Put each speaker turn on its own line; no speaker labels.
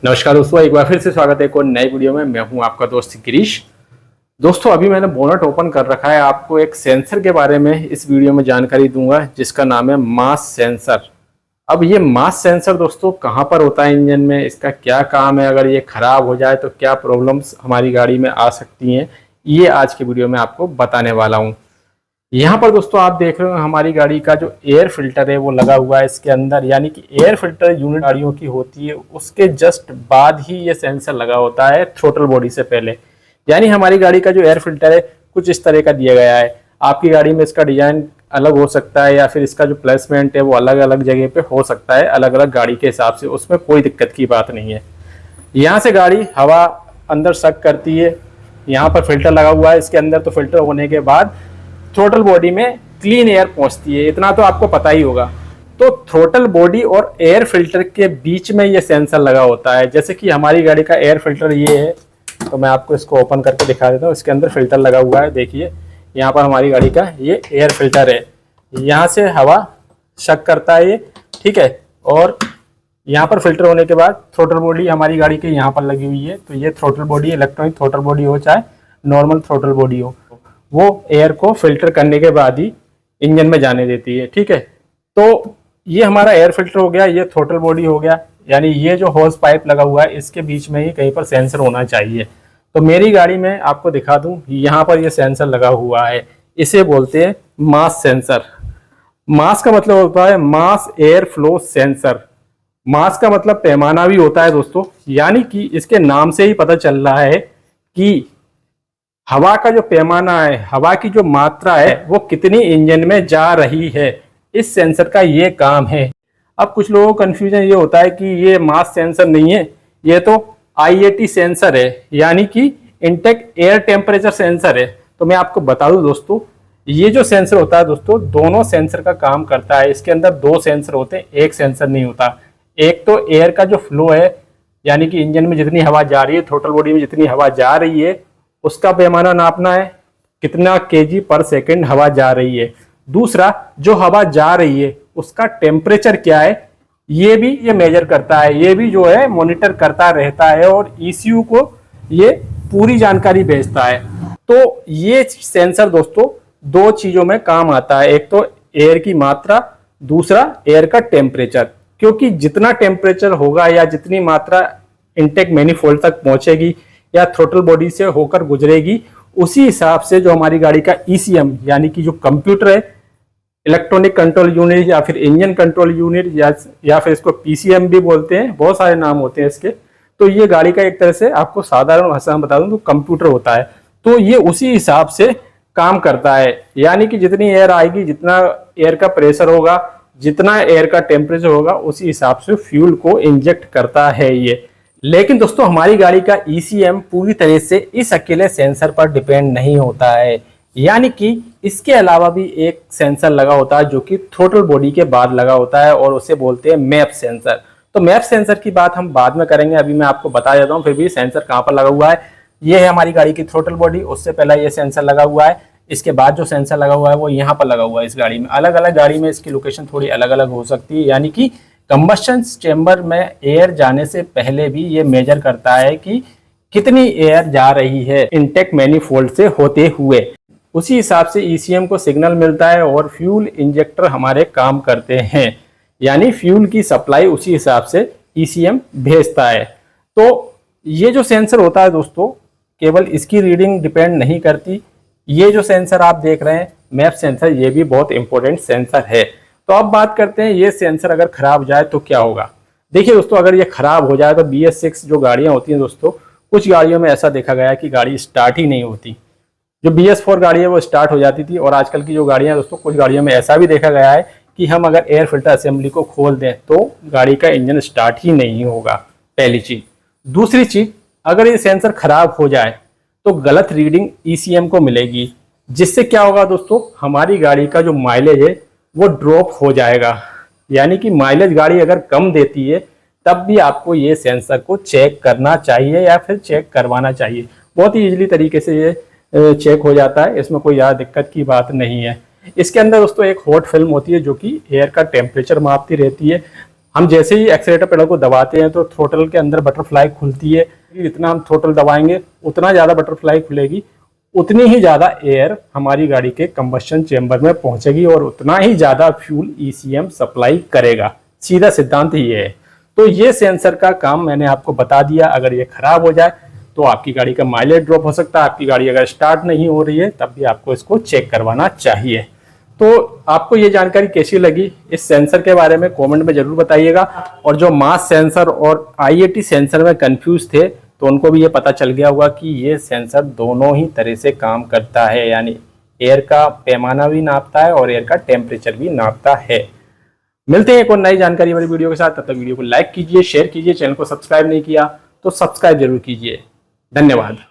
नमस्कार दोस्तों, एक बार फिर से स्वागत है एक और नई वीडियो में। मैं हूं आपका दोस्त गिरीश। दोस्तों, अभी मैंने बोनट ओपन कर रखा है। आपको एक सेंसर के बारे में इस वीडियो में जानकारी दूंगा जिसका नाम है मास सेंसर। अब ये मास सेंसर दोस्तों कहां पर होता है इंजन में, इसका क्या काम है, अगर ये खराब हो जाए तो क्या प्रॉब्लम्स हमारी गाड़ी में आ सकती हैं, ये आज की वीडियो में आपको बताने वाला हूँ। यहाँ पर दोस्तों आप देख रहे हो हमारी गाड़ी का जो एयर फिल्टर है वो लगा हुआ है इसके अंदर, यानी कि एयर फिल्टर यूनिट गाड़ियों की होती है उसके जस्ट बाद ही ये सेंसर लगा होता है थ्रोटल बॉडी से पहले। यानी हमारी गाड़ी का जो एयर फिल्टर है कुछ इस तरह का दिया गया है। आपकी गाड़ी में इसका डिजाइन अलग हो सकता है या फिर इसका जो प्लेसमेंट है वो अलग अलग जगह पे हो सकता है, अलग अलग गाड़ी के हिसाब से, उसमें कोई दिक्कत की बात नहीं है। यहाँ से गाड़ी हवा अंदर सक करती है, यहाँ पर फिल्टर लगा हुआ है इसके अंदर, तो फिल्टर होने के बाद थ्रोटल बॉडी में क्लीन एयर पहुंचती है, इतना तो आपको पता ही होगा। तो थ्रोटल बॉडी और एयर फिल्टर के बीच में ये सेंसर लगा होता है। जैसे कि हमारी गाड़ी का एयर फिल्टर ये है, तो मैं आपको इसको ओपन करके दिखा देता हूँ। इसके अंदर फिल्टर लगा हुआ है, देखिए यहाँ पर हमारी गाड़ी का ये एयर फिल्टर है। यहाँ से हवा शक करता है ये, ठीक है। और यहाँ पर फिल्टर होने के बाद थ्रोटल बॉडी हमारी गाड़ी के यहाँ पर लगी हुई है। तो ये throttle body, electronic throttle body हो चाहे नॉर्मल थ्रोटल बॉडी हो, वो एयर को फिल्टर करने के बाद ही इंजन में जाने देती है, ठीक है। तो ये हमारा एयर फिल्टर हो गया, ये थ्रोटल बॉडी हो गया, यानी ये जो होस पाइप लगा हुआ है इसके बीच में ही कहीं पर सेंसर होना चाहिए। तो मेरी गाड़ी में आपको दिखा दूं, यहाँ पर ये सेंसर लगा हुआ है, इसे बोलते हैं मास सेंसर। मास का मतलब होता है मास एयर फ्लो सेंसर। मास का मतलब पैमाना भी होता है दोस्तों, यानी कि इसके नाम से ही पता चल रहा है कि हवा का जो पैमाना है, हवा की जो मात्रा है वो कितनी इंजन में जा रही है, इस सेंसर का ये काम है। अब कुछ लोगों को कंफ्यूजन ये होता है कि ये मास सेंसर नहीं है, ये तो IAT सेंसर है, यानी कि इनटेक एयर टेम्परेचर सेंसर है। तो मैं आपको बता दूं दोस्तों, ये जो सेंसर होता है दोस्तों, दोनों सेंसर का काम करता है। इसके अंदर दो सेंसर होते हैं, एक सेंसर नहीं होता। एक तो एयर का जो फ्लो है, यानी कि इंजन में जितनी हवा जा रही है, थ्रोटल बॉडी में जितनी हवा जा रही है उसका पैमाना नापना है, कितना kg पर सेकंड हवा जा रही है। दूसरा, जो हवा जा रही है उसका टेम्परेचर क्या है ये भी ये मेजर करता है, ये भी जो है मॉनिटर करता रहता है और ECU को ये पूरी जानकारी भेजता है। तो ये सेंसर दोस्तों दो चीजों में काम आता है, एक तो एयर की मात्रा, दूसरा एयर का टेम्परेचर। क्योंकि जितना टेम्परेचर होगा या जितनी मात्रा इनटेक मैनिफोल्ड तक पहुंचेगी या थ्रोटल बॉडी से होकर गुजरेगी, उसी हिसाब से जो हमारी गाड़ी का ECM यानी कि जो कंप्यूटर है, इलेक्ट्रॉनिक कंट्रोल यूनिट या फिर इंजन कंट्रोल यूनिट या फिर इसको PCM भी बोलते हैं, बहुत सारे नाम होते हैं इसके। तो ये गाड़ी का एक तरह से आपको साधारण भाषा में बता दूं तो कंप्यूटर होता है। तो ये उसी हिसाब से काम करता है, यानी कि जितनी एयर आएगी, जितना एयर का प्रेशर होगा, जितना एयर का टेम्परेचर होगा, उसी हिसाब से फ्यूल को इंजेक्ट करता है ये। लेकिन दोस्तों हमारी गाड़ी का ECM पूरी तरह से इस अकेले सेंसर पर डिपेंड नहीं होता है, यानी कि इसके अलावा भी एक सेंसर लगा होता है जो कि थ्रोटल बॉडी के बाद लगा होता है और उसे बोलते हैं मैप सेंसर। तो मैप सेंसर की बात हम बाद में करेंगे, अभी मैं आपको बता देता हूँ फिर भी सेंसर कहाँ पर लगा हुआ है। ये है हमारी गाड़ी की थ्रोटल बॉडी, उससे पहले ये सेंसर लगा हुआ है, इसके बाद जो सेंसर लगा हुआ है वो यहाँ पर लगा हुआ है। इस गाड़ी में अलग अलग गाड़ी में इसकी लोकेशन थोड़ी अलग अलग हो सकती है, यानी कि कंबस्शन चेंबर में एयर जाने से पहले भी ये मेजर करता है कि कितनी एयर जा रही है इनटेक मैनिफोल्ड से होते हुए। उसी हिसाब से ECM को सिग्नल मिलता है और फ्यूल इंजेक्टर हमारे काम करते हैं, यानी फ्यूल की सप्लाई उसी हिसाब से ECM भेजता है। तो ये जो सेंसर होता है दोस्तों, केवल इसकी रीडिंग डिपेंड नहीं करती। ये जो सेंसर आप देख रहे हैं मैप सेंसर, ये भी बहुत इंपॉर्टेंट सेंसर है। तो अब बात करते हैं ये सेंसर अगर खराब हो जाए तो क्या होगा। देखिए दोस्तों, अगर ये खराब हो जाए तो BS6 जो गाड़ियां होती हैं दोस्तों, कुछ गाड़ियों में ऐसा देखा गया है कि गाड़ी स्टार्ट ही नहीं होती। जो BS4 गाड़ी है वो स्टार्ट हो जाती थी, और आजकल की जो गाड़ियां दोस्तों, कुछ गाड़ियों में ऐसा भी देखा गया है कि हम अगर एयर फिल्टर असेंबली को खोल दें तो गाड़ी का इंजन स्टार्ट ही नहीं होगा, पहली चीज। दूसरी चीज, अगर ये सेंसर खराब हो जाए तो गलत रीडिंग ECM को मिलेगी, जिससे क्या होगा दोस्तों, हमारी गाड़ी का जो माइलेज है वो ड्रॉप हो जाएगा। यानी कि माइलेज गाड़ी अगर कम देती है तब भी आपको ये सेंसर को चेक करना चाहिए या फिर चेक करवाना चाहिए। बहुत ही इजीली तरीके से ये चेक हो जाता है, इसमें कोई ज़्यादा दिक्कत की बात नहीं है। इसके अंदर दोस्तों एक हॉट फिल्म होती है जो कि एयर का टेम्परेचर मापती रहती है। हम जैसे ही एक्सीलेटर पेडल को दबाते हैं तो थ्रोटल के अंदर बटरफ्लाई खुलती है। जितना हम थ्रोटल दबाएंगे उतना ज़्यादा बटरफ्लाई खुलेगी, उतनी ही ज़्यादा एयर हमारी गाड़ी के कंबशन चेंबर में पहुंचेगी और उतना ही ज़्यादा फ्यूल ECM सप्लाई करेगा। सीधा सिद्धांत ये है। तो ये सेंसर का काम मैंने आपको बता दिया। अगर ये खराब हो जाए तो आपकी गाड़ी का माइलेज ड्रॉप हो सकता है। आपकी गाड़ी अगर स्टार्ट नहीं हो रही है तब भी आपको इसको चेक करवाना चाहिए। तो आपको ये जानकारी कैसी लगी इस सेंसर के बारे में कमेंट में जरूर बताइएगा। और जो मास सेंसर और IAT सेंसर में कंफ्यूज थे तो उनको भी ये पता चल गया होगा कि ये सेंसर दोनों ही तरह से काम करता है, यानी एयर का पैमाना भी नापता है और एयर का टेम्परेचर भी नापता है। मिलते हैं एक और नई जानकारी वाली वीडियो के साथ। तब तक वीडियो को लाइक कीजिए, शेयर कीजिए, चैनल को सब्सक्राइब नहीं किया तो सब्सक्राइब जरूर कीजिए। धन्यवाद।